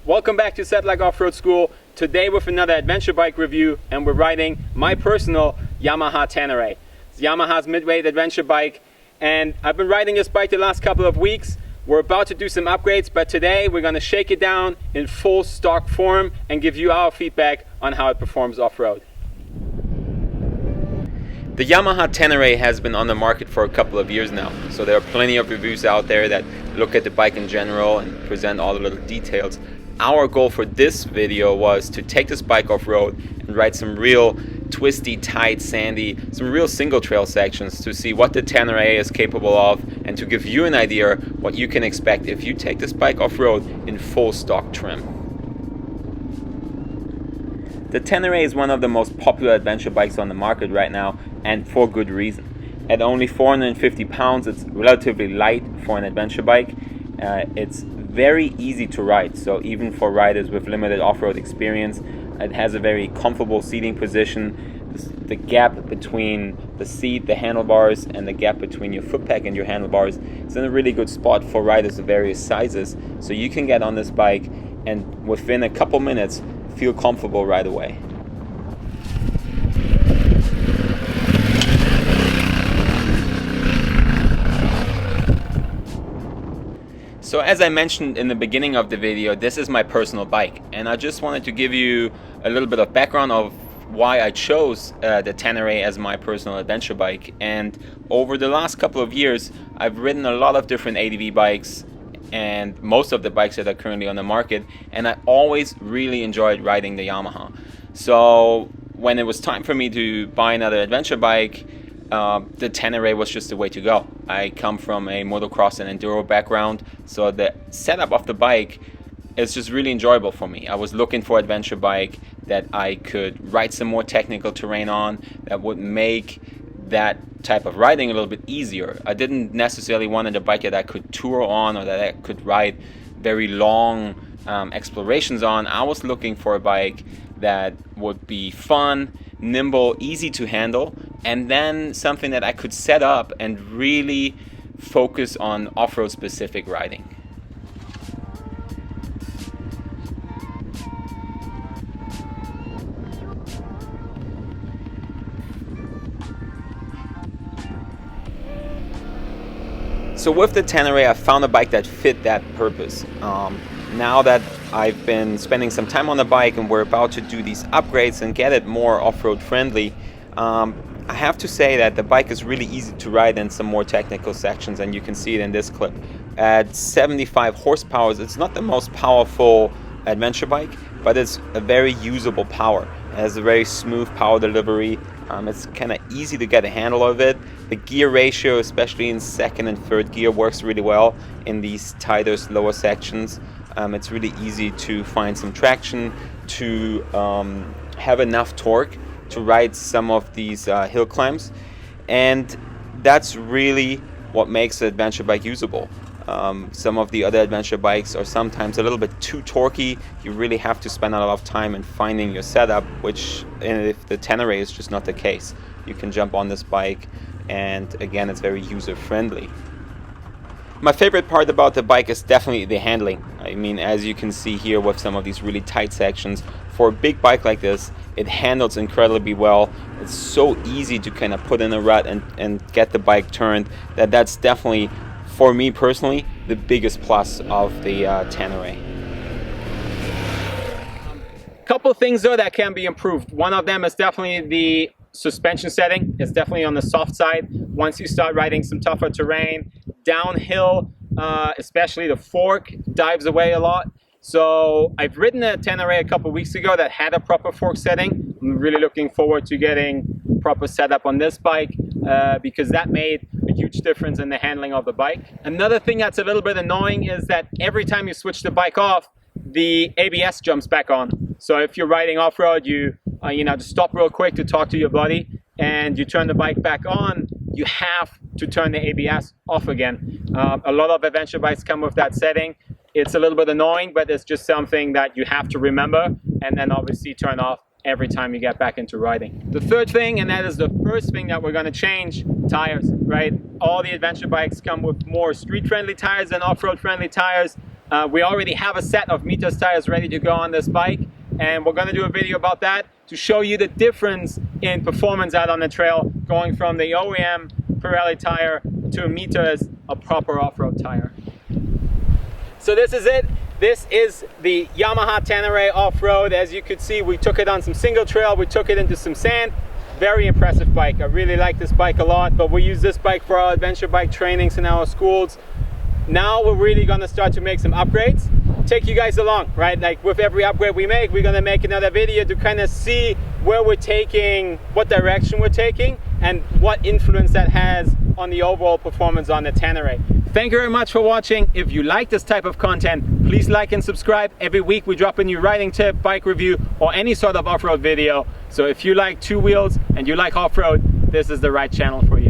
Welcome back to Sedlak Offroad School. Today with another adventure bike review, and we're riding my personal Yamaha Tenere. It's Yamaha's midweight adventure bike, and I've been riding this bike the last couple of weeks. We're about to do some upgrades, but today we're going to shake it down in full stock form and give you our feedback on how it performs off-road. The Yamaha Tenere has been on the market for a couple of years now, so there are plenty of reviews out there that look at the bike in general and present all the little details. Our goal for this video was to take this bike off-road and ride some real twisty, tight, sandy, some real single trail sections to see what the Tenere is capable of and to give you an idea what you can expect if you take this bike off-road in full stock trim. The Tenere is one of the most popular adventure bikes on the market right now, and for good reason. At only 450 pounds, it's relatively light for an adventure bike. It's very easy to ride, so even for riders with limited off-road experience, it has a very comfortable seating position. The gap between the seat, the handlebars, and the gap between your footpack and your handlebars is in a really good spot for riders of various sizes, so you can get on this bike and within a couple minutes feel comfortable right away. So as I mentioned in the beginning of the video, this is my personal bike, and I just wanted to give you a little bit of background of why I chose the Tenere as my personal adventure bike. And over the last couple of years, I've ridden a lot of different ADV bikes and most of the bikes that are currently on the market, and I always really enjoyed riding the Yamaha. So when it was time for me to buy another adventure bike, the Tenere was just the way to go. I come from a motocross and enduro background, so the setup of the bike is just really enjoyable for me. I was looking for an adventure bike that I could ride some more technical terrain on, that would make that type of riding a little bit easier. I didn't necessarily want a bike that I could tour on or that I could ride very long explorations on. I was looking for a bike that would be fun, nimble, easy to handle, and then something that I could set up and really focus on off-road specific riding. So with the Tenere, I found a bike that fit that purpose. Now that I've been spending some time on the bike and we're about to do these upgrades and get it more off-road friendly, I have to say that the bike is really easy to ride in some more technical sections, and you can see it in this clip. At 75 horsepower, it's not the most powerful adventure bike, but it's a very usable power. It has a very smooth power delivery. It's kind of easy to get a handle of it. The gear ratio, especially in second and third gear, works really well in these tighter, slower sections. It's really easy to find some traction, to have enough torque to ride some of these hill climbs, and that's really what makes the adventure bike usable. Some of the other adventure bikes are sometimes a little bit too torquey. You really have to spend a lot of time in finding your setup, which if the Tenere is just not the case. You can jump on this bike, and again, it's very user friendly. My favorite part about the bike is definitely the handling. I mean, as you can see here with some of these really tight sections, for a big bike like this, it handles incredibly well. It's so easy to kind of put in a rut and get the bike turned that's definitely, for me personally, the biggest plus of the Tenere. Couple things though that can be improved. One of them is definitely the suspension setting. It's definitely on the soft side. Once you start riding some tougher terrain, downhill, especially the fork dives away a lot. So I've ridden a Tenere a couple weeks ago that had a proper fork setting. I'm really looking forward to getting proper setup on this bike because that made a huge difference in the handling of the bike. Another thing that's a little bit annoying is that every time you switch the bike off, the ABS jumps back on. So if you're riding off-road, you just stop real quick to talk to your buddy and you turn the bike back on, you have to turn the ABS off again. A lot of adventure bikes come with that setting. It's a little bit annoying, but it's just something that you have to remember and then obviously turn off every time you get back into riding. The third thing, and that is the first thing that we're going to change, tires, right? All the adventure bikes come with more street-friendly tires than off-road friendly tires. We already have a set of Mitas tires ready to go on this bike, and we're going to do a video about that to show you the difference in performance out on the trail, going from the OEM Pirelli tire to a Mitas, a proper off-road tire. So this is it. This is the Yamaha Tenere off-road. As you could see, we took it on some single trail, we took it into some sand. Very impressive bike. I really like this bike a lot, but we use this bike for our adventure bike trainings in our schools. Now we're really gonna start to make some upgrades, take you guys along, right? Like with every upgrade we make, we're gonna make another video to kind of see where we're taking, what direction we're taking, and what influence that has on the overall performance on the Tenere. Thank you very much for watching. If you like this type of content, please like and subscribe. Every week we drop a new riding tip, bike review, or any sort of off-road video. So if you like two wheels and you like off-road, this is the right channel for you.